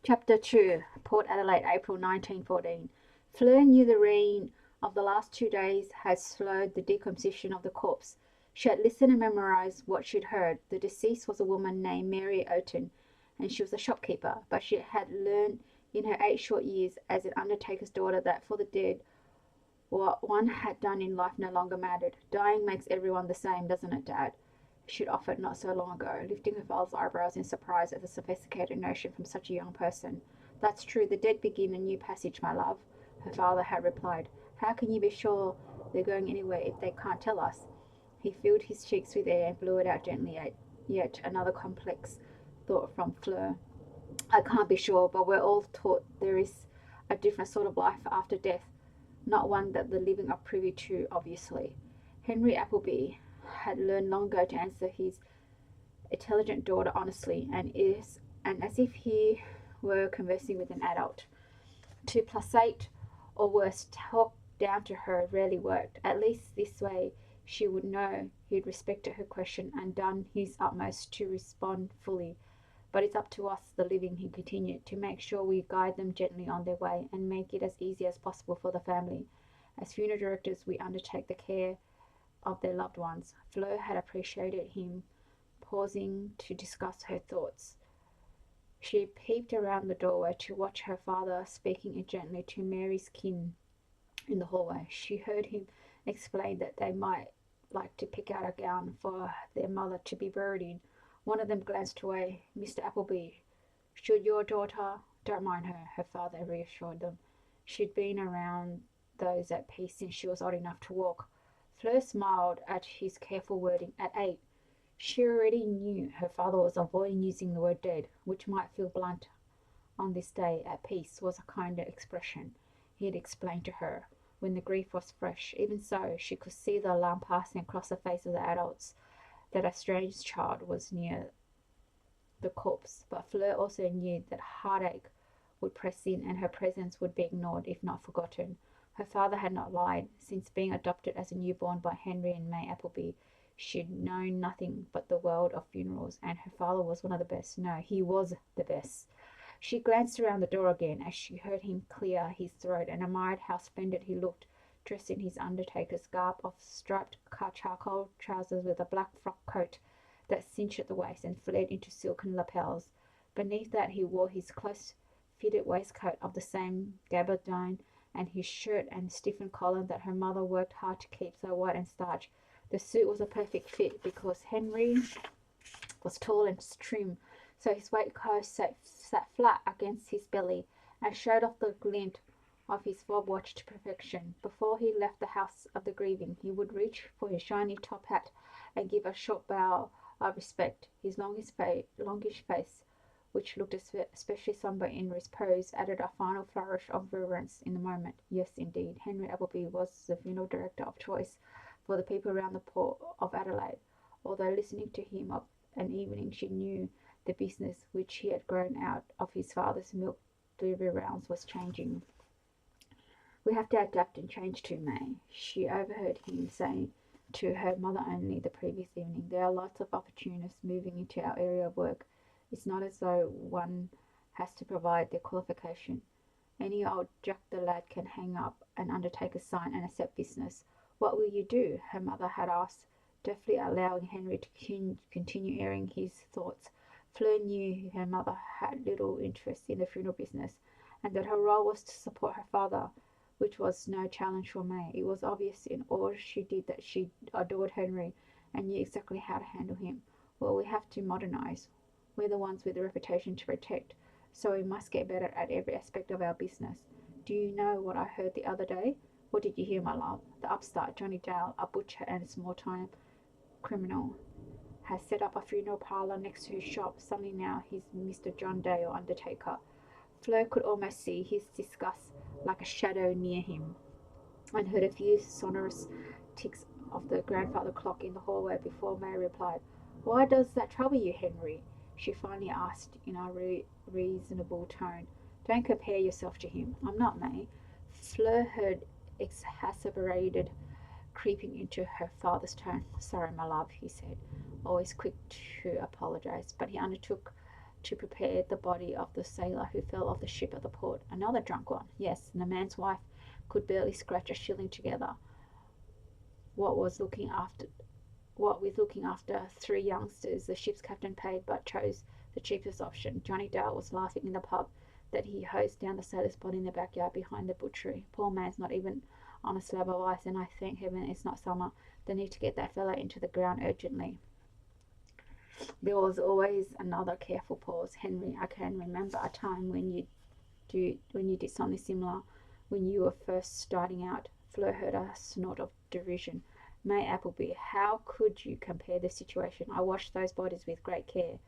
Chapter 2, Port Adelaide, April 1914. Fleur knew the rain of the last 2 days had slowed the decomposition of the corpse. She had listened and memorized what she'd heard. The deceased was a woman named Mary Oaten, and she was a shopkeeper, but she had learned in her 8 short years as an undertaker's daughter that for the dead, what one had done in life no longer mattered. Dying makes everyone the same, doesn't it, Dad? She'd offered not so long ago, lifting her father's eyebrows in surprise at the sophisticated notion from such a young person. That's true, the dead begin a new passage, my love, her father had replied. How can you be sure they're going anywhere if they can't tell us? He filled his cheeks with air and blew it out gently at yet another complex thought from Fleur. I can't be sure, but we're all taught there is a different sort of life after death, not one that the living are privy to, obviously. Henry Appleby had learned long ago to answer his intelligent daughter honestly, and as if he were conversing with an adult. To placate, or worse, talk down to her rarely worked. At least this way she would know he'd respected her question and done his utmost to respond fully. But it's up to us, the living, he continued, to make sure we guide them gently on their way and make it as easy as possible for the family. As funeral directors, we undertake the care of their loved ones. Flo had appreciated him pausing to discuss her thoughts. She peeped around the doorway to watch her father speaking gently to Mary's kin in the hallway. She heard him explain that they might like to pick out a gown for their mother to be buried in. One of them glanced away. Mr. Appleby, should your daughter? Don't mind her, her father reassured them. She'd been around those at peace since she was old enough to walk. Fleur smiled at his careful wording. At 8, she already knew her father was avoiding using the word dead, which might feel blunt on this day. At peace was a kinder expression, he had explained to her, when the grief was fresh. Even so, she could see the alarm passing across the face of the adults that a strange child was near the corpse. But Fleur also knew that heartache would press in and her presence would be ignored if not forgotten. Her father had not lied. Since being adopted as a newborn by Henry and May Appleby, she'd known nothing but the world of funerals, and her father was one of the best. No, he was the best. She glanced around the door again as she heard him clear his throat and admired how splendid he looked, dressed in his undertaker's garb of striped charcoal trousers with a black frock coat that cinched at the waist and fled into silken lapels. Beneath that he wore his close-fitted waistcoat of the same gabardine and his shirt and stiffened collar that her mother worked hard to keep so white and starched. The suit was a perfect fit because Henry was tall and trim, so his waistcoat sat flat against his belly and showed off the glint of his fob watch to perfection. Before he left the house of the grieving, he would reach for his shiny top hat and give a short bow of respect. His longish face, which looked especially sombre in repose, added a final flourish of reverence in the moment. Yes, indeed, Henry Appleby was the funeral director of choice for the people around the port of Adelaide. Although listening to him of an evening, she knew the business which he had grown out of his father's milk delivery rounds was changing. We have to adapt and change too, May, she overheard him saying to her mother only the previous evening. There are lots of opportunists moving into our area of work. It's not as though one has to provide their qualification. Any old Jack the lad can hang up an undertaker's sign and accept business. What will you do? Her mother had asked, deftly allowing Henry to continue airing his thoughts. Fleur knew her mother had little interest in the funeral business, and that her role was to support her father, which was no challenge for May. It was obvious in all she did that she adored Henry and knew exactly how to handle him. Well, we have to modernize. We're the ones with the reputation to protect, so we must get better at every aspect of our business. Do you know what I heard the other day? What did you hear, my love? The upstart Johnny Dale, a butcher and a small-time criminal, has set up a funeral parlour next to his shop. Suddenly now he's Mr. John Dale, undertaker. Fleur could almost see his disgust like a shadow near him, and heard a few sonorous ticks of the grandfather clock in the hallway before May replied. Why does that trouble you, Henry? She finally asked in a reasonable tone. Don't compare yourself to him. I'm not, May. Fleur heard exasperated creeping into her father's tone. Sorry, my love, he said, always quick to apologize, but he undertook to prepare the body of the sailor who fell off the ship at the port. Another drunk one, yes, and the man's wife could barely scratch a shilling together. What was looking after What with looking after three youngsters, the ship's captain paid but chose the cheapest option. Johnny Dale was laughing in the pub that he hosed down the sailor's body in the backyard behind the butchery. Poor man's not even on a slab of ice, and I thank heaven it's not summer. They need to get that fellow into the ground urgently. There was always another careful pause. Henry, I can remember a time when you did something similar when you were first starting out. Fleur heard a snort of derision. May Appleby, how could you compare the situation? I washed those bodies with great care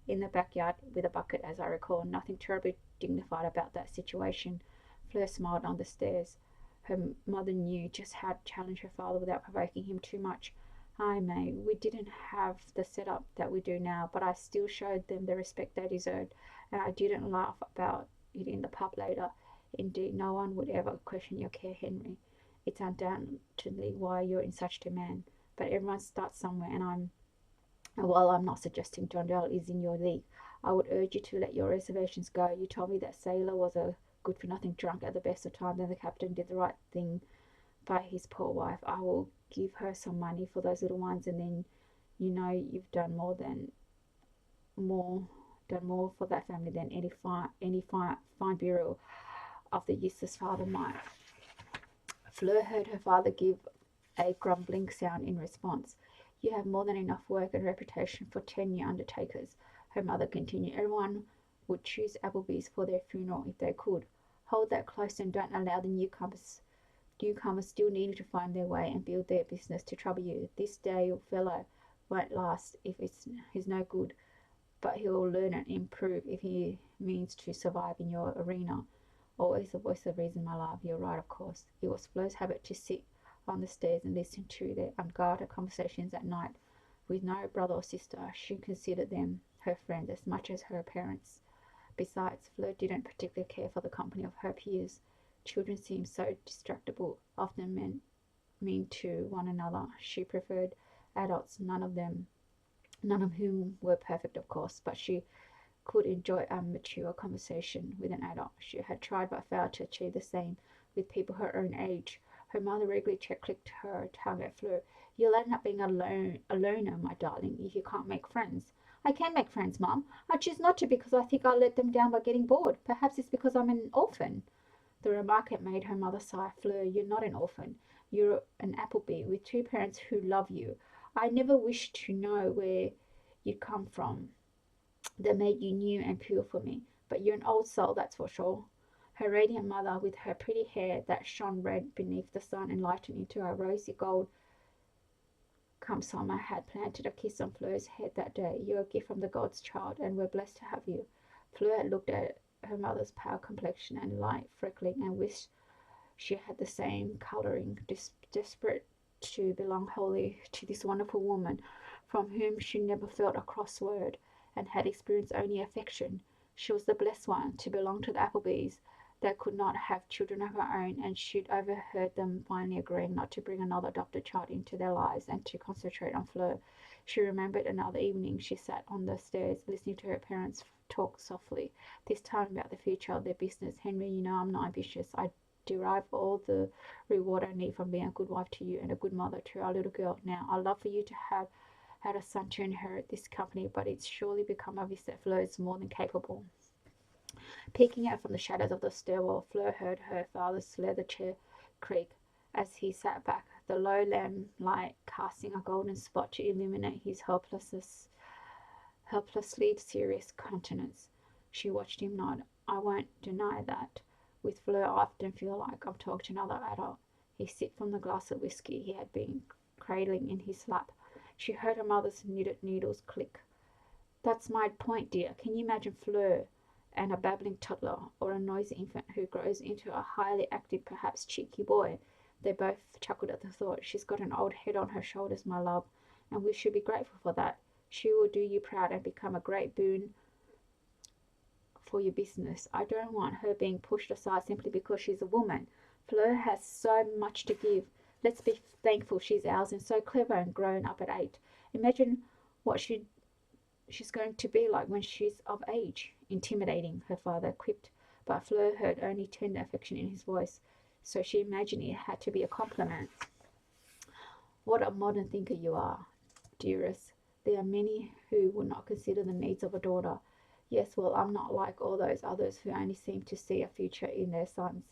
in the backyard with a bucket, as I recall. Nothing terribly dignified about that situation. Fleur smiled on the stairs. Her mother knew just how to challenge her father without provoking him too much. Aye, May, we didn't have the setup that we do now, but I still showed them the respect they deserved, and I didn't laugh about it in the pub later. Indeed, no one would ever question your care, Henry. It's undoubtedly why you're in such demand, but everyone starts somewhere, and while I'm not suggesting John Dale is in your league, I would urge you to let your reservations go. You told me that sailor was a good-for-nothing drunk at the best of times, and the captain did the right thing by his poor wife. I will give her some money for those little ones, and then you've done more for that family than any fine bureau of the useless father might. Fleur heard her father give a grumbling sound in response. You have more than enough work and reputation for 10-year undertakers, her mother continued. Everyone would choose Appleby's for their funeral if they could. Hold that close and don't allow the newcomers still needing to find their way and build their business to trouble you. This Dale fellow won't last if he's no good, but he'll learn and improve if he means to survive in your arena. Always the voice of reason, my love. You're right, of course. It was Fleur's habit to sit on the stairs and listen to their unguarded conversations at night. With no brother or sister, she considered them her friends as much as her parents. Besides, Fleur didn't particularly care for the company of her peers. Children seemed so distractible, often mean to one another. She preferred adults, none of whom were perfect, of course, but she could enjoy a mature conversation with an adult. She had tried but failed to achieve the same with people her own age. Her mother regularly clicked her tongue at Fleur. You'll end up being a loner, my darling, if you can't make friends. I can make friends, Mum. I choose not to because I think I'll let them down by getting bored. Perhaps it's because I'm an orphan. The remark had made her mother sigh. Fleur, you're not an orphan. You're an Appleby with two parents who love you. I never wished to know where you'd come from that made you new and pure for me. But you're an old soul, that's for sure. Her radiant mother, with her pretty hair that shone red beneath the sun and lightened into a rosy gold come summer, had planted a kiss on Fleur's head that day. You're a gift from the gods, child, and we're blessed to have you. Fleur had looked at her mother's pale complexion and light freckling and wished she had the same colouring, desperate to belong wholly to this wonderful woman from whom she never felt a cross word and had experienced only affection. She was the blessed one to belong to the Applebys that could not have children of her own, and she'd overheard them finally agreeing not to bring another adopted child into their lives and to concentrate on Fleur. She remembered another evening she sat on the stairs listening to her parents talk softly, this time about the future of their business. Henry, you know I'm not ambitious. I derive all the reward I need from being a good wife to you and a good mother to our little girl. Now, I'd love for you to have had a son to inherit this company, but it's surely become obvious that Fleur is more than capable. Peeking out from the shadows of the stairwell, Fleur heard her father's leather chair creak as he sat back, the low lamplight casting a golden spot to illuminate his helplessly serious countenance. She watched him nod. I won't deny that. With Fleur, I often feel like I'm talking to another adult. He sipped from the glass of whiskey he had been cradling in his lap. She heard her mother's knitted needles click. That's my point, dear. Can you imagine Fleur and a babbling toddler, or a noisy infant who grows into a highly active, perhaps cheeky boy? They both chuckled at the thought. She's got an old head on her shoulders, my love, and we should be grateful for that. She will do you proud and become a great boon for your business. I don't want her being pushed aside simply because she's a woman. Fleur has so much to give. Let's be thankful she's ours, and so clever and grown up at 8. Imagine what she'd she's going to be like when she's of age. Intimidating, her father quipped, but Fleur heard only tender affection in his voice, so she imagined it had to be a compliment. What a modern thinker you are, dearest. There are many who would not consider the needs of a daughter. Yes, well, I'm not like all those others who only seem to see a future in their sons.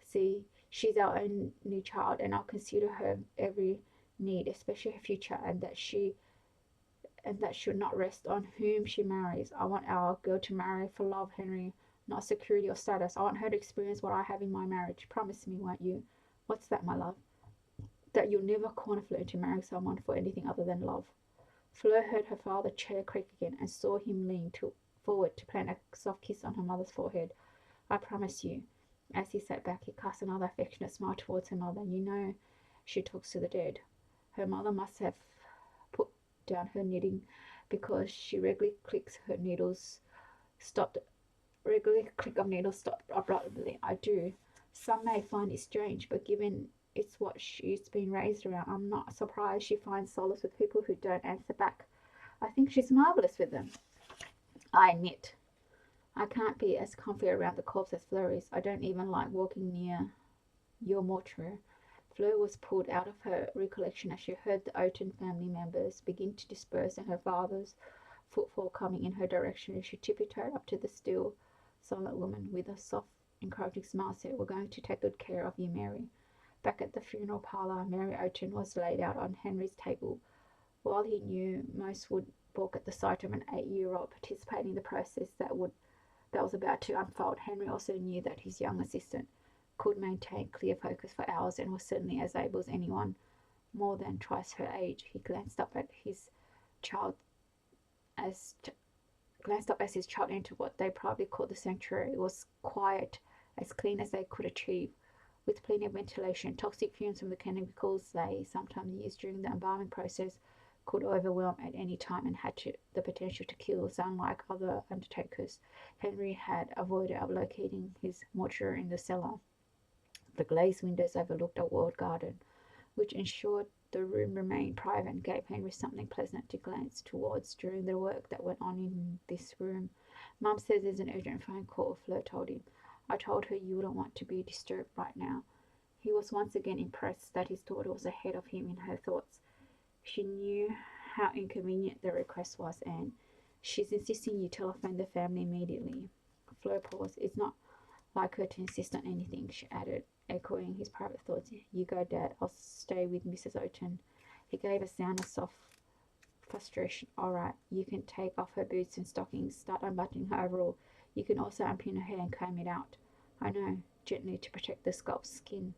See, she's our only child, and I'll consider her every need, especially her future, and that should not rest on whom she marries. I want our girl to marry for love, Henry, not security or status. I want her to experience what I have in my marriage. Promise me, won't you? What's that, my love? That you'll never corner Fleur to marry someone for anything other than love. Fleur heard her father's chair creak again and saw him lean forward to plant a soft kiss on her mother's forehead. I promise you. As he sat back, he cast another affectionate smile towards her mother. You know, she talks to the dead. Her mother must have put down her knitting because she regularly clicks her needles stopped regularly click of needles stopped abruptly. I do. Some may find it strange, but given it's what she's been raised around, I'm not surprised she finds solace with people who don't answer back. I think she's marvellous with them. I admit, I can't be as comfy around the corpse as Fleur is. I don't even like walking near your mortuary. Fleur was pulled out of her recollection as she heard the Oaten family members begin to disperse and her father's footfall coming in her direction. She tiptoed up to the still, silent woman with a soft, encouraging smile said, We're going to take good care of you, Mary. Back at the funeral parlour, Mary Oaten was laid out on Henry's table. While he knew most would balk at the sight of an 8-year-old participating in the process that was about to unfold, Henry also knew that his young assistant could maintain clear focus for hours and was certainly as able as anyone more than twice her age. He glanced up as his child entered what they probably called the sanctuary. It was quiet, as clean as they could achieve, with plenty of ventilation. Toxic fumes from the chemicals they sometimes used during the embalming process could overwhelm at any time and had the potential to kill. So unlike other undertakers, Henry had avoided locating his mortuary in the cellar. The glazed windows overlooked a walled garden, which ensured the room remained private and gave Henry something pleasant to glance towards during the work that went on in this room. Mum says there's an urgent phone call, Fleur told him. I told her you wouldn't want to be disturbed right now. He was once again impressed that his daughter was ahead of him in her thoughts. She knew how inconvenient the request was, and she's insisting you telephone the family immediately. Fleur paused. It's not like her to insist on anything, she added, echoing his private thoughts. You go, Dad. I'll stay with Mrs. Oaten. He gave a sound of soft frustration. All right, you can take off her boots and stockings, start unbuttoning her overall. You can also unpin her hair and comb it out. I know, gently to protect the scalp's skin.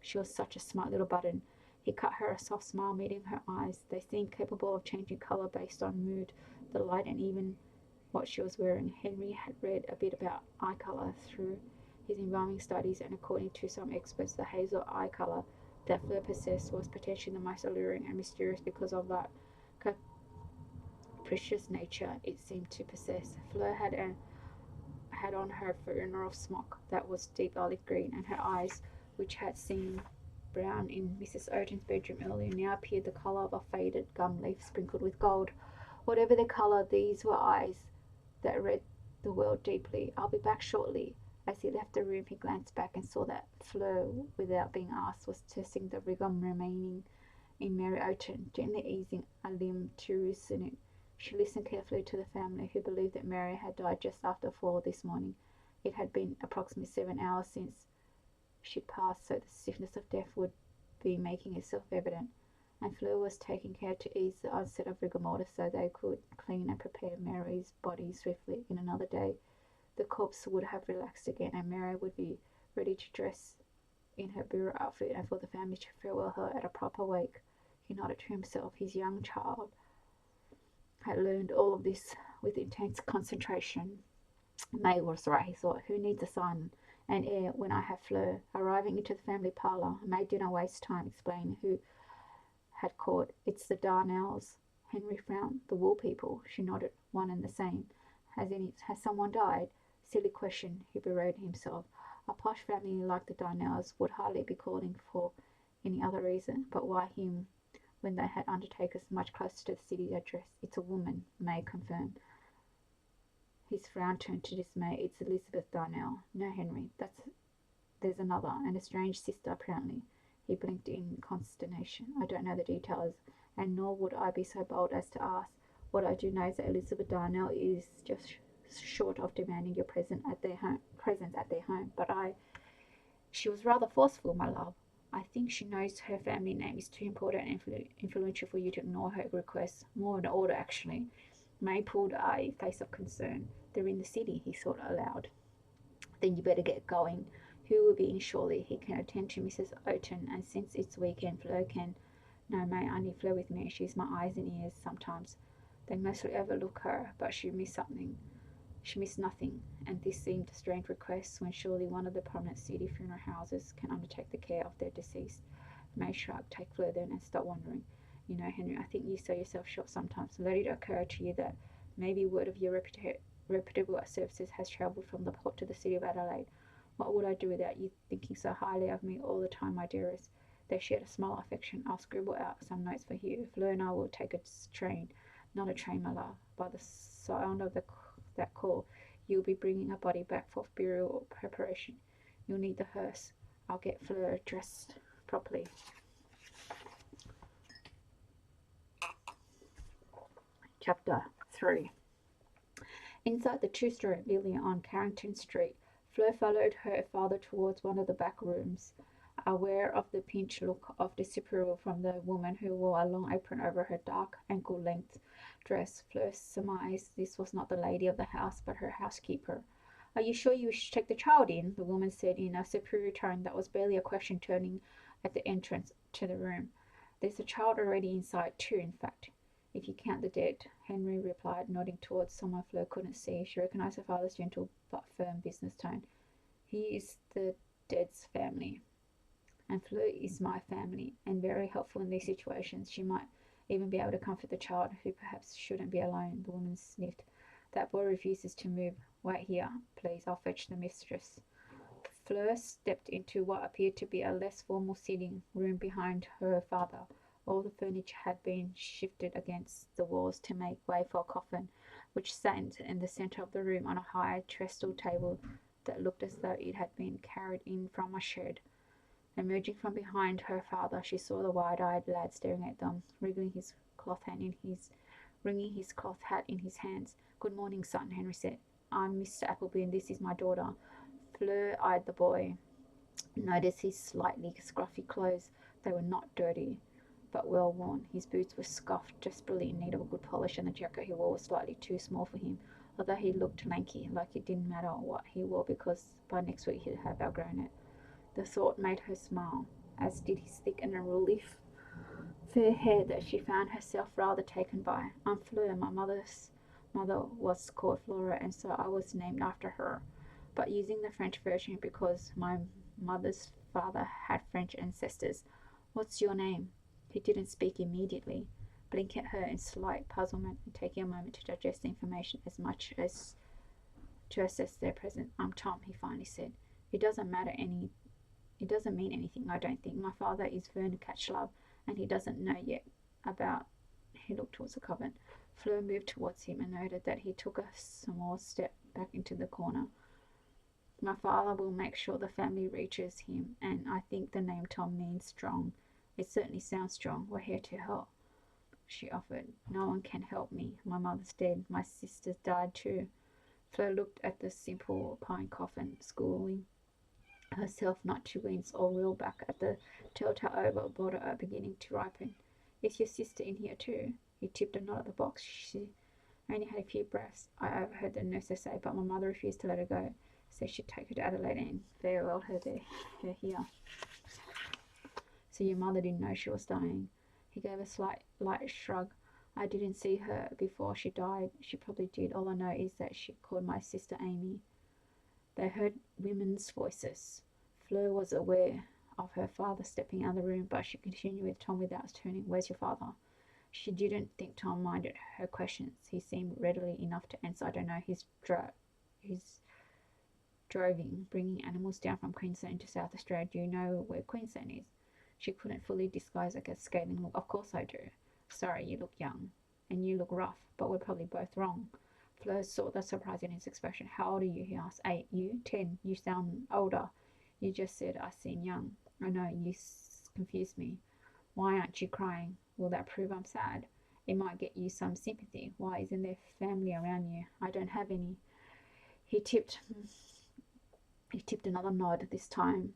She was such a smart little button. He cut her a soft smile, meeting her eyes. They seemed capable of changing colour based on mood, the light, and even what she was wearing. Henry had read a bit about eye colour through his embalming studies, and according to some experts, the hazel eye colour that Fleur possessed was potentially the most alluring and mysterious because of that capricious nature it seemed to possess. Fleur had on her funeral smock that was deep olive green, and her eyes, which had seemed brown in Mrs. Oaten's bedroom earlier, now appeared the colour of a faded gum leaf sprinkled with gold. Whatever their colour, these were eyes that read the world deeply. I'll be back shortly. As he left the room, he glanced back and saw that Fleur, without being asked, was testing the rigor remaining in Mary Oaten, gently easing a limb to loosen it. She listened carefully to the family, who believed that Mary had died just after 4 this morning. It had been approximately 7 hours since she'd passed, so the stiffness of death would be making itself evident, and Fleur was taking care to ease the onset of rigor mortis so they could clean and prepare Mary's body swiftly. In another day, the corpse would have relaxed again, and Mary would be ready to dress in her burial outfit and for the family to farewell her at a proper wake. He nodded to himself. His young child had learned all of this with intense concentration. May was right, he thought. Who needs a son and heir when I have Fleur? Arriving into the family parlour, May didn't waste time explaining who had called. It's the Darnells. Henry frowned. The Wool people. She nodded. One and the same. Has someone died? Silly question, he berated himself. A posh family like the Darnells would hardly be calling for any other reason, but why him when they had undertakers much closer to the city address. It's a woman, May confirmed. His frown turned to dismay. It's Elizabeth Darnell. No, Henry, there's another, and a strange sister, apparently. He blinked in consternation. I don't know the details, and nor would I be so bold as to ask. What I do know is that Elizabeth Darnell is just short of demanding your presence at their home. But she was rather forceful, my love. I think she knows her family name is too important and influential for you to ignore her request. More in order, actually. May pulled a face of concern. They're in the city, he thought aloud. Then you better get going. Hugh will be in shortly. He can attend to Mrs. Oaten, and since it's weekend, Fleur can. No, May, I need Fleur with me. She's my eyes and ears sometimes. They mostly overlook her, but she missed something. She missed nothing, and this seemed a strange request when surely one of the prominent city funeral houses can undertake the care of their deceased. May shrugged. Take Fleur then and stop wondering. You know, Henry, I think you sell yourself short sometimes. Let it occur to you that maybe word of your reputable services has travelled from the port to the city of Adelaide. What would I do without you thinking so highly of me all the time, my dearest? They shared a small affection. I'll scribble out some notes for you. Fleur and I will take a train. Not a train, my love. By the sound of that call, you'll be bringing a body back for burial or preparation. You'll need the hearse. I'll get Fleur dressed properly. Chapter 3. Inside the two-story building on Carrington Street, Fleur followed her father towards one of the back rooms, aware of the pinched look of disapproval from the woman who wore a long apron over her dark ankle-length dress. Fleur surmised this was not the lady of the house, but her housekeeper. Are you sure you wish to take the child in? The woman said in a superior tone that was barely a question, turning at the entrance to the room. There's a child already inside, too, in fact, if you count the dead, Henry replied, nodding towards someone Fleur couldn't see. She recognized her father's gentle but firm business tone. He is the dead's family, and Fleur is my family, and very helpful in these situations. She might even be able to comfort the child, who perhaps shouldn't be alone. The woman sniffed. That boy refuses to move. Wait here, please. I'll fetch the mistress. Fleur stepped into what appeared to be a less formal sitting room behind her father. All the furniture had been shifted against the walls to make way for a coffin, which sat in the centre of the room on a high trestle table that looked as though it had been carried in from a shed. Emerging from behind her father, she saw the wide-eyed lad staring at them, wringing his cloth hat in his hands. Good morning, son, Henry said. I'm Mr. Appleby, and this is my daughter. Fleur eyed the boy. Noticed his slightly scruffy clothes. They were not dirty, but well worn. His boots were scuffed, desperately in need of a good polish, and the jacket he wore was slightly too small for him, although he looked lanky, like it didn't matter what he wore because by next week he'd have outgrown it. The thought made her smile, as did his thick and unruly fair hair that she found herself rather taken by. I'm Fleur. My mother's mother was called Flora, and so I was named after her, but using the French version because my mother's father had French ancestors. What's your name? He didn't speak immediately, blinking at her in slight puzzlement and taking a moment to digest the information as much as to assess their present. I'm Tom, he finally said. It doesn't mean anything, I don't think. My father is Vernon Catchlove, and he doesn't know yet about... He looked towards the convent. Fleur moved towards him and noted that he took a small step back into the corner. My father will make sure the family reaches him, and I think the name Tom means strong. It certainly sounds strong. We're here to help, she offered. No one can help me. My mother's dead. My sister's died too. Fleur looked at the simple pine coffin, schooling herself not to wince or reel back at the telltale oval border beginning to ripen. Is your sister in here too? He tipped a nod at the box. She only had a few breaths, I overheard the nurse say, but my mother refused to let her go. Said she'd take her to Adelaide and farewell her here. So your mother didn't know she was dying? He gave a light shrug. I didn't see her before she died. She probably did. All I know is that she called my sister Amy. They heard women's voices. Fleur was aware of her father stepping out of the room, but she continued with Tom without turning. Where's your father? She didn't think Tom minded her questions. He seemed readily enough to answer. I don't know. He's droving, bringing animals down from Queensland to South Australia. Do you know where Queensland is? She couldn't fully disguise a scathing look. Of course I do. Sorry, you look young. And you look rough, but we're probably both wrong. Fleur saw the surprise in his expression. How old are you? He asked. 8. You? 10. You sound older. You just said I seem young. I know, you confused me. Why aren't you crying? Will that prove I'm sad? It might get you some sympathy. Why isn't there family around you? I don't have any. He tipped another nod, this time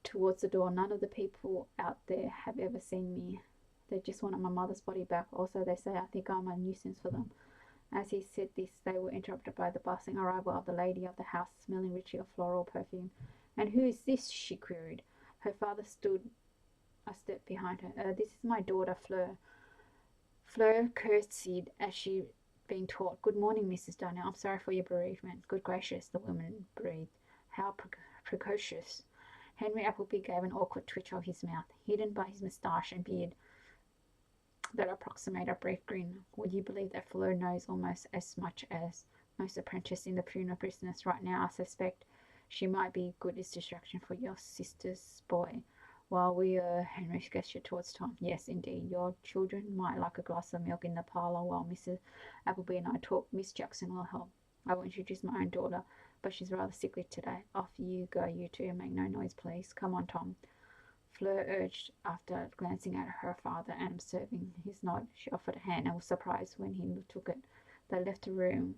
towards the door. None of the people out there have ever seen me. They just wanted my mother's body back. Also, they say I think I'm a nuisance for them. As he said this, they were interrupted by the bustling arrival of the lady of the house, smelling richly of floral perfume. And who is this? She queried. Her father stood a step behind her. This is my daughter, Fleur. Fleur curtsied as she being taught. Good morning, Mrs. Darnell. I'm sorry for your bereavement. Good gracious, the woman breathed. How precocious. Henry Appleby gave an awkward twitch of his mouth, hidden by his moustache and beard that approximated a brief grin. Would you believe that Fleur knows almost as much as most apprentices in the funeral business right now? I suspect she might be good as distraction for your sister's boy. While Henry gestured towards Tom. Yes, indeed, your children might like a glass of milk in the parlour while Mrs. Appleby and I talk. Miss Jackson will help. I will introduce my own daughter, but she's rather sickly today. Off you go, you two, and make no noise, please. Come on, Tom. Fleur urged, after glancing at her father and observing his nod. She offered a hand and was surprised when he took it. They left the room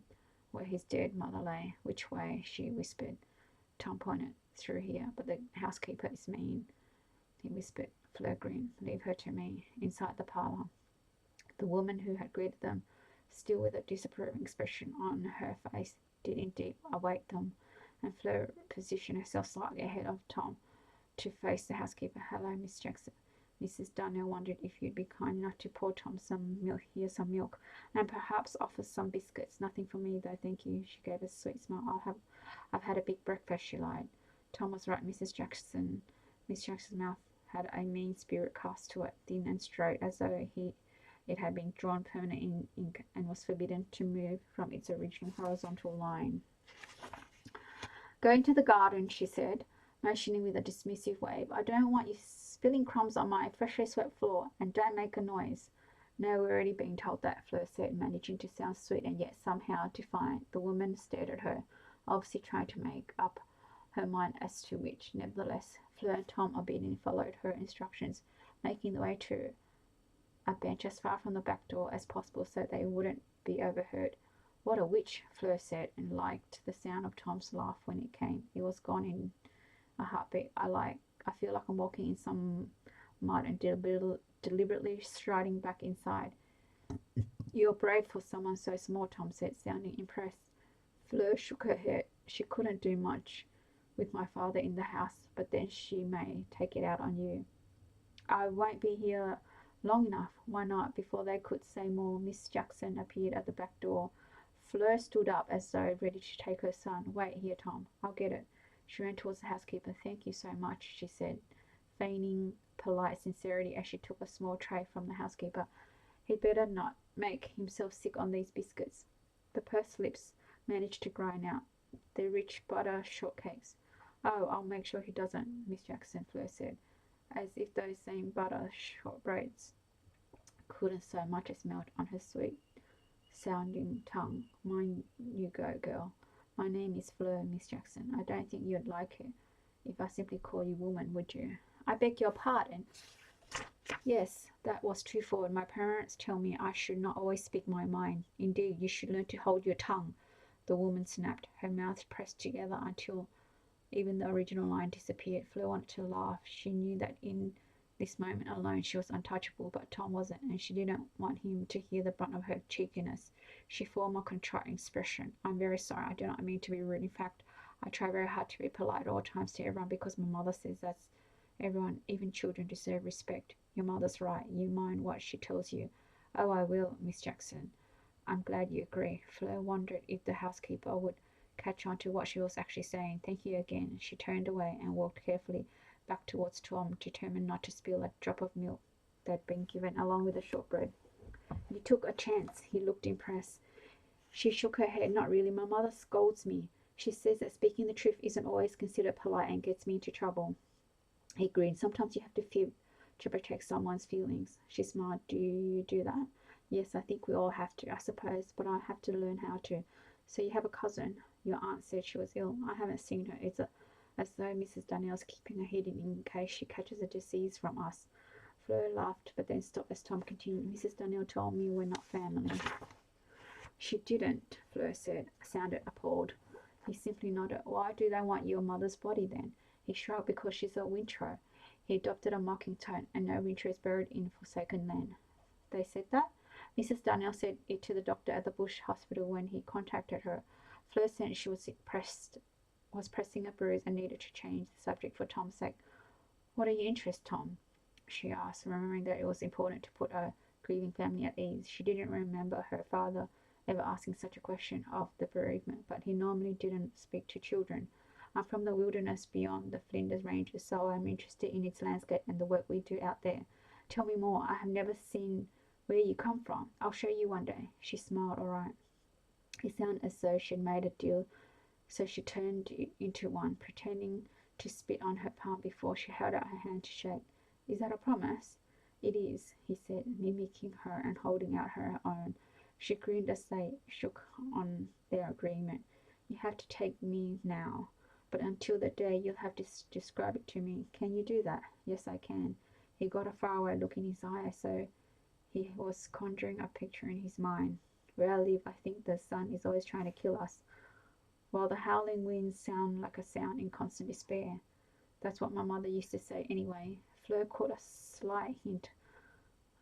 where his dead mother lay. Which way? She whispered. Tom pointed. Through here, but the housekeeper is mean, he whispered. Fleur grinned. Leave her to me. Inside the parlour, the woman who had greeted them, still with a disapproving expression on her face, did indeed await them, and Fleur positioned herself slightly ahead of Tom to face the housekeeper. Hello, Miss Jackson. Mrs. Darnell wondered if you'd be kind enough to pour Tom some milk. Here's some milk, and perhaps offer some biscuits. Nothing for me, though, thank you. She gave a sweet smile. I've had a big breakfast, she lied. Tom was right, Mrs. Jackson. Miss Jackson's mouth had a mean spirit cast to it, thin and straight, as though it had been drawn permanent in ink and was forbidden to move from its original horizontal line. Go into the garden, she said, motioning with a dismissive wave. I don't want you spilling crumbs on my freshly swept floor, and don't make a noise. No, we're already being told that, Fleur said, managing to sound sweet and yet somehow defiant. The woman stared at her, obviously trying to make up her mind as to which. Nevertheless, Fleur and Tom obediently followed her instructions, making the way to a bench as far from the back door as possible so they wouldn't be overheard. What a witch, Fleur said, and liked the sound of Tom's laugh when it came. It was gone in a heartbeat. I feel like I'm walking in some mud and deliberately striding back inside. You're brave for someone so small, Tom said, sounding impressed. Fleur shook her head. She couldn't do much with my father in the house, but then she may take it out on you. I won't be here long enough. Why not? Before they could say more, Miss Jackson appeared at the back door. Fleur stood up as though ready to take her son. Wait here, Tom. I'll get it. She ran towards the housekeeper. Thank you so much, she said, feigning polite sincerity as she took a small tray from the housekeeper. He'd better not make himself sick on these biscuits. The pursed lips managed to grind out. They're rich butter shortcakes. Oh, I'll make sure he doesn't, Miss Jackson, Fleur said, as if those same butter shortbreads couldn't so much as melt on her sweet-sounding tongue. Mind you go, girl. My name is Fleur, Miss Jackson. I don't think you'd like it if I simply call you woman, would you? I beg your pardon. Yes, that was too forward. My parents tell me I should not always speak my mind. Indeed, you should learn to hold your tongue. The woman snapped, her mouth pressed together until even the original line disappeared. Fleur wanted to laugh. She knew that in this moment alone she was untouchable, but Tom wasn't, and she didn't want him to hear the brunt of her cheekiness. She formed a contrite expression. I'm very sorry. I do not mean to be rude. In fact, I try very hard to be polite at all times to everyone because my mother says that everyone, even children, deserve respect. Your mother's right. You mind what she tells you. Oh, I will, Miss Jackson. I'm glad you agree. Fleur wondered if the housekeeper would catch on to what she was actually saying. Thank you again. She turned away and walked carefully back towards Tom, determined not to spill a drop of milk that had been given along with the shortbread. You took a chance. He looked impressed. She shook her head. Not really. My mother scolds me. She says that speaking the truth isn't always considered polite and gets me into trouble. He grinned. Sometimes you have to fib to protect someone's feelings. She smiled. Do you do that? Yes, I think we all have to, I suppose, but I have to learn how to. So you have a cousin. Your aunt said she was ill. I haven't seen her. As though Mrs. Daniel's keeping her hidden in case she catches a disease from us. Fleur laughed, but then stopped as Tom continued. Mrs. Daniel told me we're not family. She didn't, Fleur said, sounded appalled. He simply nodded. Why do they want your mother's body then? He shrugged. Because she's a Wintro. He adopted a mocking tone, and no Wintro is buried in forsaken land. They said that? Mrs. Daniel said it to the doctor at the Bush Hospital when he contacted her. Fleur said she was pressing a bruise and needed to change the subject for Tom's sake. What are your interests, Tom? She asked, remembering that it was important to put a grieving family at ease. She didn't remember her father ever asking such a question of the bereavement, but he normally didn't speak to children. I'm from the wilderness beyond the Flinders Ranges, so I'm interested in its landscape and the work we do out there. Tell me more. I have never seen where you come from. I'll show you one day. She smiled. All right. It sounded as though she'd made a deal, so she turned into one, pretending to spit on her palm before she held out her hand to shake. Is that a promise? It is, he said, mimicking her and holding out her own. She grinned as they shook on their agreement. You have to take me now, but until the day you'll have to describe it to me. Can you do that? Yes, I can. He got a faraway look in his eye, so he was conjuring a picture in his mind. Where I live, I think the sun is always trying to kill us, while the howling winds sound like a sound in constant despair. That's what my mother used to say anyway. Fleur caught a slight hint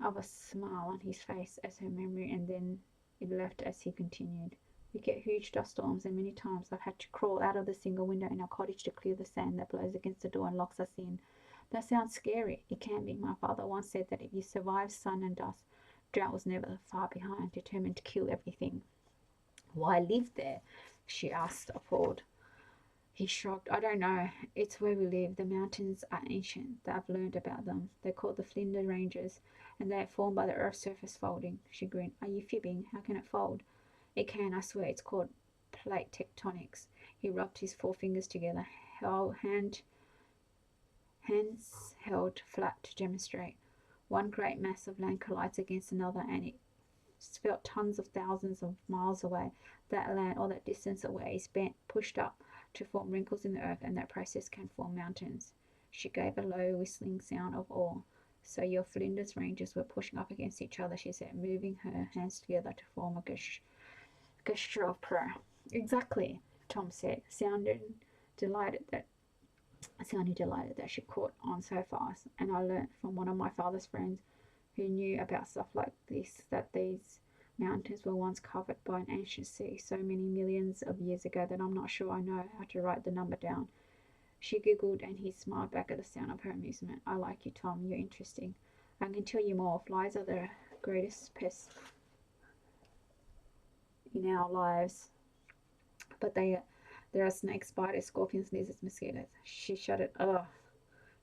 of a smile on his face as her memory, and then it left as he continued. We get huge dust storms, and many times I've had to crawl out of the single window in our cottage to clear the sand that blows against the door and locks us in. That sounds scary. It can be. My father once said that if you survive sun and dust, drought was never far behind, determined to kill everything. Why live there? She asked, appalled. He shrugged. I don't know. It's where we live. The mountains are ancient. I've learned about them. They're called the Flinders Ranges, and they are formed by the Earth's surface folding. She grinned. Are you fibbing? How can it fold? It can, I swear. It's called plate tectonics. He rubbed his forefingers together, hands held flat to demonstrate. One great mass of land collides against another, and it's felt tons of thousands of miles away. That land, or that distance away, is bent, pushed up to form wrinkles in the earth, and that process can form mountains. She gave a low whistling sound of awe. So your Flinders Ranges were pushing up against each other, she said, moving her hands together to form a gesture of prayer. Exactly, Tom said, sounding delighted that she caught on so fast. And I learnt from one of my father's friends who knew about stuff like this that these mountains were once covered by an ancient sea so many millions of years ago that I'm not sure I know how to write the number down. She giggled, and he smiled back at the sound of her amusement. I like you, Tom. You're interesting. I can tell you more. Flies are the greatest pests in our lives, but there are snakes, spiders, scorpions, lizards, mosquitoes. She shuddered. Ugh.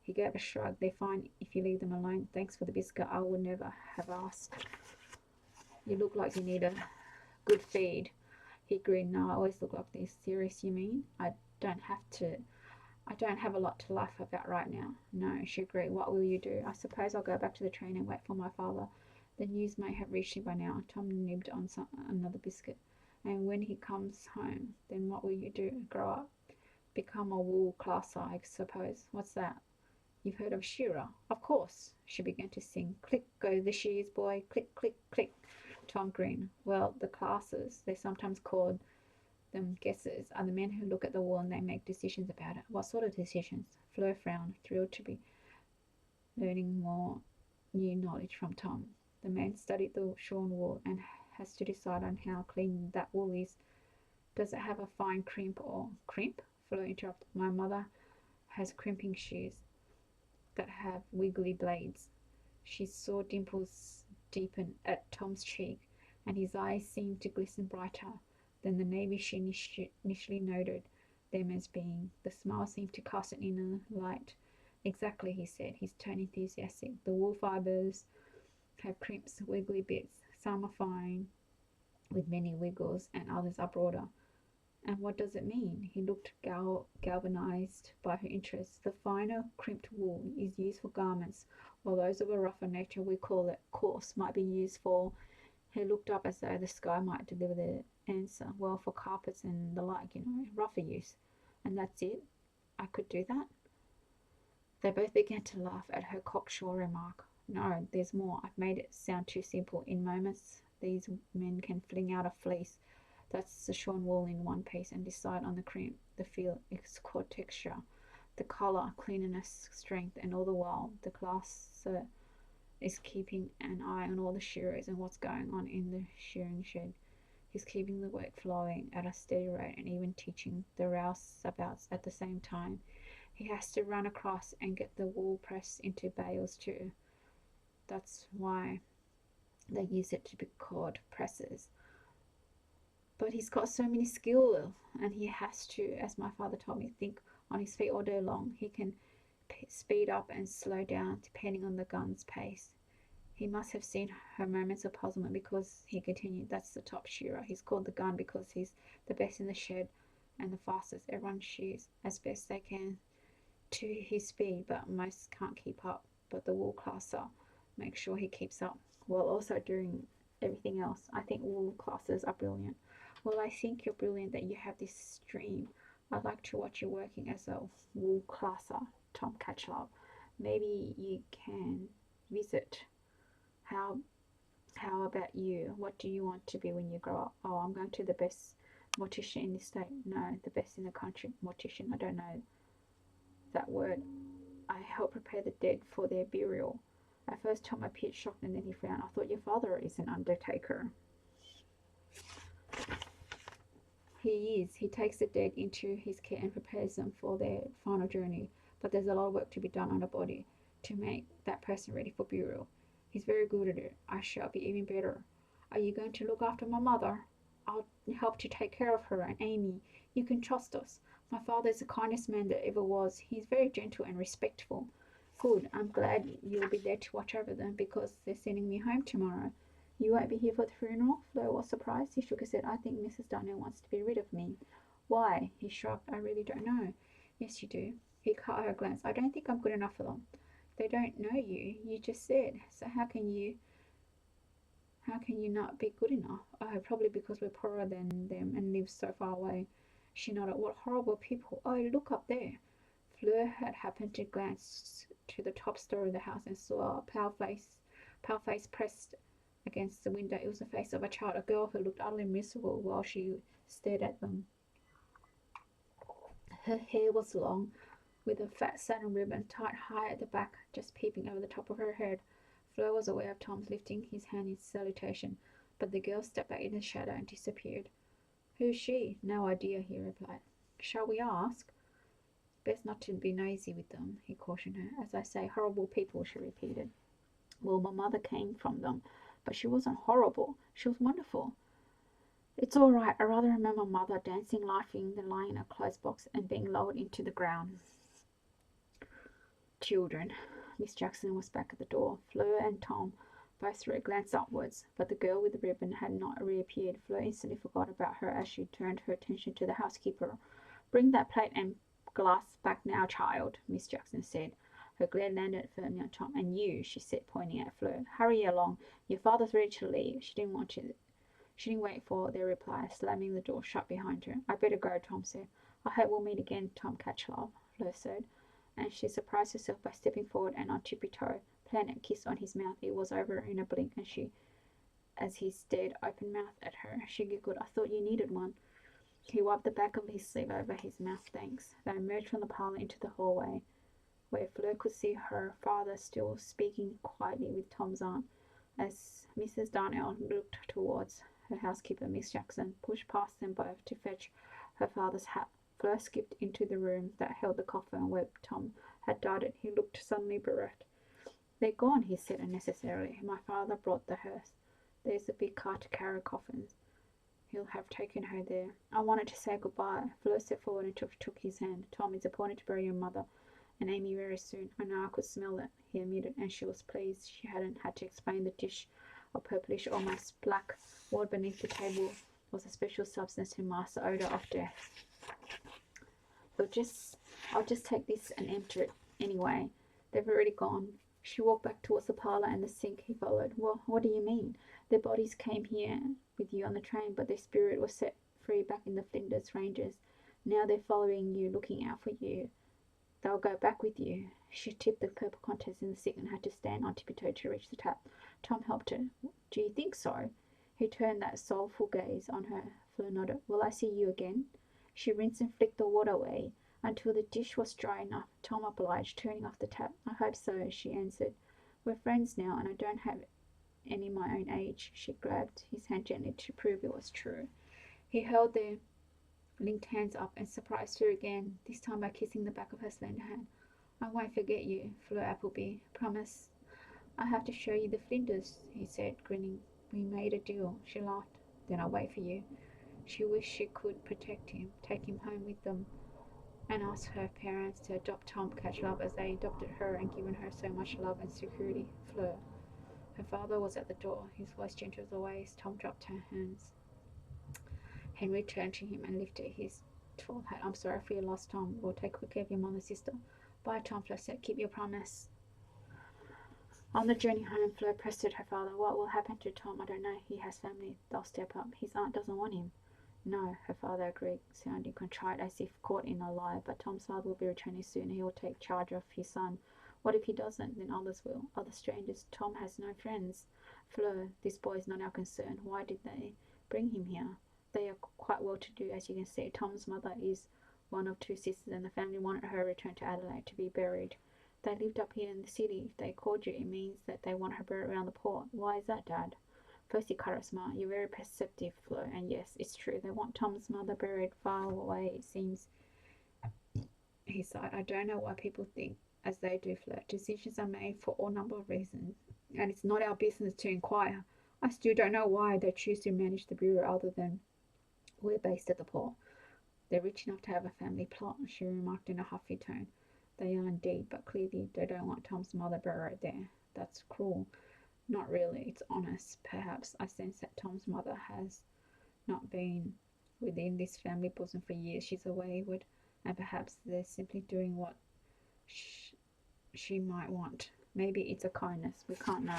He gave a shrug. They're fine if you leave them alone. Thanks for the biscuit. I would never have asked. You look like you need a good feed. He grinned. No, I always look like this. Serious, you mean? Don't have to. I don't have a lot to laugh about right now. No, she agreed. What will you do? I suppose I'll go back to the train and wait for my father. The news may have reached him by now. Tom nibbed on another biscuit. And when he comes home, then what will you do? Grow up? Become a wool classer, I suppose. What's that? You've heard of Shearer? Of course. She began to sing. Click go the shears, boy. Click, click, click. Tom grinned. Well, the classers, they're sometimes called them guessers, are the men who look at the wall and they make decisions about it. What sort of decisions? Fleur frowned, thrilled to be learning more new knowledge from Tom. The man studied the shorn wool and has to decide on how clean that wool is. Does it have a fine crimp or crimp? Fleur interrupted. My mother has crimping shears that have wiggly blades. She saw dimples deepen at Tom's cheek, and his eyes seemed to glisten brighter than the navy she initially noted them as being. The smile seemed to cast an inner light. Exactly, he said, his tone enthusiastic. The wool fibres have crimps, wiggly bits. Some are fine, with many wiggles, and others are broader. And what does it mean? He looked galvanized by her interest. The finer, crimped wool is used for garments, while those of a rougher nature, we call it coarse, might be used for. He looked up as though the sky might deliver the answer. Well, for carpets and the like, rougher use. And that's it? I could do that? They both began to laugh at her cocksure remark. No, there's more. I've made it sound too simple. In moments, these men can fling out a fleece that's the shorn wool in one piece and decide on the crimp, the feel, its core texture, the colour, cleanliness, strength, and all the while the classer is keeping an eye on all the shearers and what's going on in the shearing shed. He's keeping the work flowing at a steady rate and even teaching the rouseabouts at the same time. He has to run across and get the wool pressed into bales too. That's why they use it to be called presses. But he's got so many skills, and he has to, as my father told me, think on his feet all day long. He can speed up and slow down depending on the gun's pace. He must have seen her moments of puzzlement because he continued, that's the top shearer. He's called the gun because he's the best in the shed and the fastest. Everyone shears as best they can to his speed, but most can't keep up. But the wool classer makes sure he keeps up while also doing everything else. I think wool classers are brilliant. Well, I think you're brilliant that you have this dream. I'd like to watch you working as a wool classer, Tom Catchlove. Maybe you can visit. How how about you? What do you want to be when you grow up? Oh, I'm going to the best mortician in the state. No, the best in the country. Mortician, I don't know that word. I help prepare the dead for their burial. At first Tom appeared shocked and then he frowned. I thought your father is an undertaker. He is. He takes the dead into his care and prepares them for their final journey. But there's a lot of work to be done on the body to make that person ready for burial. He's very good at it. I shall be even better. Are you going to look after my mother? I'll help to take care of her and Amy. You can trust us. My father is the kindest man that ever was. He's very gentle and respectful. Good. I'm glad you'll be there to watch over them because they're sending me home tomorrow. You won't be here for the funeral? Flo was surprised. He shook his head. I think Mrs. Darnell wants to be rid of me. Why? He shrugged. I really don't know. Yes, you do. He caught her glance. I don't think I'm good enough for them. They don't know you. You just said. So how can you not be good enough? Oh, probably because we're poorer than them and live so far away. She nodded. What horrible people. Oh, look up there. Fleur had happened to glance to the top story of the house and saw a pale face pressed against the window. It was the face of a child, a girl who looked utterly miserable while she stared at them. Her hair was long, with a fat satin ribbon tied high at the back, just peeping over the top of her head. Fleur was aware of Tom's lifting his hand in salutation, but the girl stepped back in the shadow and disappeared. Who's she? No idea, he replied. Shall we ask? Best not to be nosy with them, he cautioned her. As I say, horrible people, she repeated. Well, my mother came from them, but she wasn't horrible. She was wonderful. It's all right. I rather remember mother dancing, laughing, than lying in a clothes box and being lowered into the ground. Children. Miss Jackson was back at the door. Fleur and Tom both threw a glance upwards, but the girl with the ribbon had not reappeared. Fleur instantly forgot about her as she turned her attention to the housekeeper. Bring that plate and glass back now, child, Miss Jackson said. Her glare landed firmly on Tom. And you, she said, pointing at Fleur. Hurry along. Your father's ready to leave. She didn't wait for their reply, slamming the door shut behind her. I better go, Tom said. I hope we'll meet again, Tom Catchlove, Fleur said. And she surprised herself by stepping forward and on tippy toe, planting a kiss on his mouth. It was over in a blink, and as he stared open-mouthed at her, she giggled. I thought you needed one. He wiped the back of his sleeve over his mouth. Thanks. They emerged from the parlour into the hallway, where Fleur could see her father still speaking quietly with Tom's aunt. As Mrs. Darnell looked towards her housekeeper, Miss Jackson pushed past them both to fetch her father's hat. Fleur skipped into the room that held the coffin where Tom had died. He looked suddenly bereft. They're gone, he said unnecessarily. My father brought the hearse. There's a big car to carry coffins. He'll have taken her there. I wanted to say goodbye. Fleur stepped forward and took his hand. Tom, it's appointed to bury your mother and Amy very soon. I know I could smell it, he admitted, and she was pleased. She hadn't had to explain the dish of purplish, almost black wood beneath the table was a special substance to mask the odor of death. I'll just take this and empty it anyway. They've already gone. She walked back towards the parlour and the sink. He followed. Well, what do you mean? Their bodies came here with you on the train, but their spirit was set free back in the Flinders Ranges. Now they're following you, looking out for you. They'll go back with you. She tipped the purple contents in the sink and had to stand on tiptoe to reach the tap. Tom helped her. Do you think so? He turned that soulful gaze on her. Fleur nodded. Will I see you again? She rinsed and flicked the water away until the dish was dry enough. Tom obliged, turning off the tap. I hope so, she answered. We're friends now, and I don't have any my own age. She grabbed his hand gently to prove it was true. He held their linked hands up and surprised her again, this time by kissing the back of her slender hand. I won't forget you, Fleur Appleby. Promise. I have to show you the Flinders, he said, grinning. We made a deal. She laughed. Then I'll wait for you. She wished she could protect him, take him home with them, and ask her parents to adopt Tom Catchlove as they adopted her and given her so much love and security. Fleur. Her father was at the door, his voice gentle as always. Tom dropped her hands. Henry turned to him and lifted his tall hat. I'm sorry for your loss, Tom. We'll take good care of your mother and sister. Bye, Tom, Fleur said. Keep your promise. On the journey home, Fleur pressed at her father. What will happen to Tom? I don't know. He has family. They'll step up. His aunt doesn't want him. No, her father agreed, sounding contrite as if caught in a lie. But Tom's father will be returning soon. He will take charge of his son. What if he doesn't? Then others will. Other strangers. Tom has no friends. Fleur, this boy is not our concern. Why did they bring him here? They are quite well to do, as you can see. Tom's mother is one of two sisters, and the family wanted her returned to Adelaide to be buried. They lived up here in the city. If they called you, it means that they want her buried around the port. Why is that, Dad? First, he cut her a smile. You're very perceptive, Fleur, and yes, it's true. They want Tom's mother buried far away, it seems. He sighed. I don't know why people think as they do, Fleur. Decisions are made for all number of reasons, and it's not our business to inquire. I still don't know why they choose to manage the bureau other than we're based at the port. They're rich enough to have a family plot, she remarked in a huffy tone. They are indeed, but clearly they don't want Tom's mother buried there. That's cruel. Not really, it's honest. Perhaps I sense that Tom's mother has not been within this family bosom for years. She's a wayward, and perhaps they're simply doing what she might want. Maybe it's a kindness. We can't know.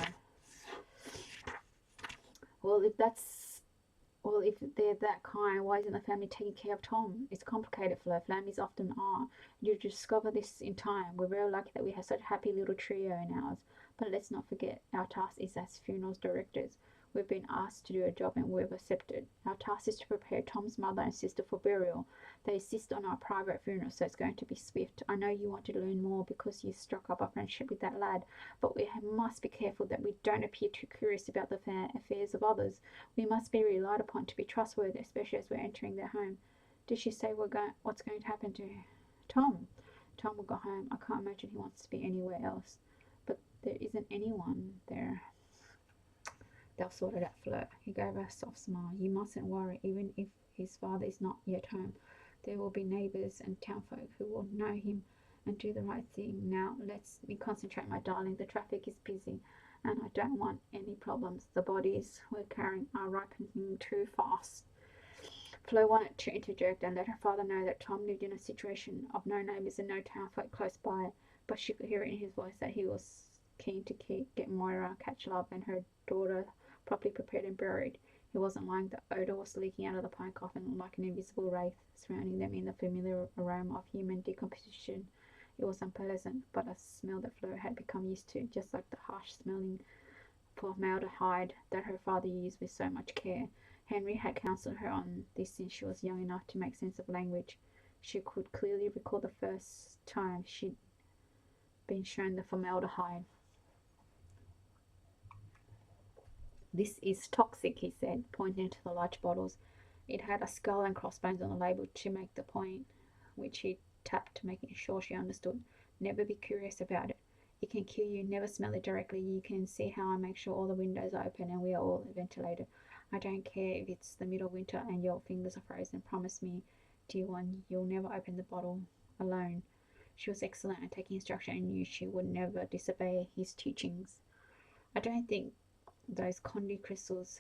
Well, if they're that kind, why isn't the family taking care of Tom? It's complicated, Fleur. Families often are. You discover this in time. We're very lucky that we have such a happy little trio in ours. But let's not forget, our task is as funerals directors. We've been asked to do a job and we've accepted. Our task is to prepare Tom's mother and sister for burial. They insist on our private funeral, so it's going to be swift. I know you want to learn more because you struck up a friendship with that lad, but we must be careful that we don't appear too curious about the affairs of others. We must be relied upon to be trustworthy, especially as we're entering their home. Did she say what's going to happen to Tom? Tom will go home. I can't imagine he wants to be anywhere else. But there isn't anyone there. They'll sort it out, Fleur. He gave her a soft smile. You mustn't worry, even if his father is not yet home. There will be neighbours and townfolk who will know him and do the right thing. Now, let me concentrate, my darling. The traffic is busy, and I don't want any problems. The bodies we're carrying are ripening too fast. Fleur wanted to interject and let her father know that Tom lived in a situation of no neighbours and no townfolk close by, but she could hear it in his voice that he was keen to get Moira Catchlove and her daughter properly prepared and buried. He wasn't lying. The odour was leaking out of the pine coffin like an invisible wraith, surrounding them in the familiar aroma of human decomposition. It was unpleasant, but a smell that Fleur had become used to, just like the harsh smelling formaldehyde that her father used with so much care. Henry had counselled her on this since she was young enough to make sense of language. She could clearly recall the first time she'd been shown the formaldehyde. This is toxic, he said, pointing to the large bottles. It had a skull and crossbones on the label to make the point, which he tapped, making sure she understood. Never be curious about it. It can kill you. Never smell it directly. You can see how I make sure all the windows are open and we are all ventilated. I don't care if it's the middle of winter and your fingers are frozen. Promise me, dear one, you'll never open the bottle alone. She was excellent at taking instruction and knew she would never disobey his teachings. I don't think those Condi crystals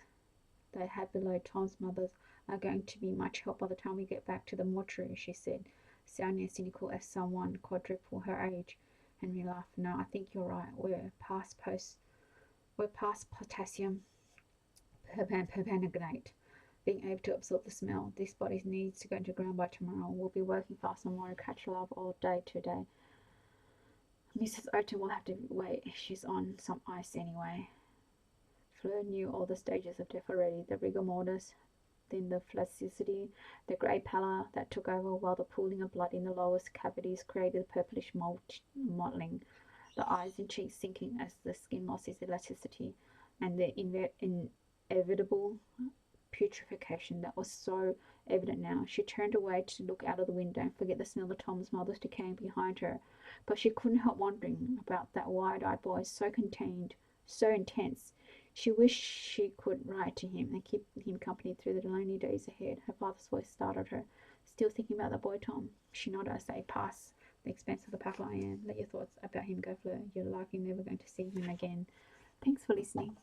they had below Tom's mother's are going to be much help by the time we get back to the mortuary, she said, sounding as cynical as someone quadruple her age. Henry laughed. No, I think you're right. We're past potassium permanganate. Being able to absorb the smell. This body needs to go into ground by tomorrow. We'll be working fast on more catch love all day today. Mrs. Oaten will have to wait. She's on some ice anyway. Fleur knew all the stages of death already. The rigor mortis, then the flaccidity, the grey pallor that took over, while the pooling of blood in the lowest cavities created a purplish mottling, the eyes and cheeks sinking as the skin lost its elasticity, and the inevitable putrefaction that was so evident now. She turned away to look out of the window and forget the smell of Tom's mother's decaying behind her, but she couldn't help wondering about that wide-eyed boy, so contained, so intense. She wished she could write to him and keep him company through the lonely days ahead. Her father's voice startled her. Still thinking about that boy, Tom? She nodded as they passed the expanse of the pavilion. Let your thoughts about him go, Fleur. You're likely never going to see him again. Thanks for listening.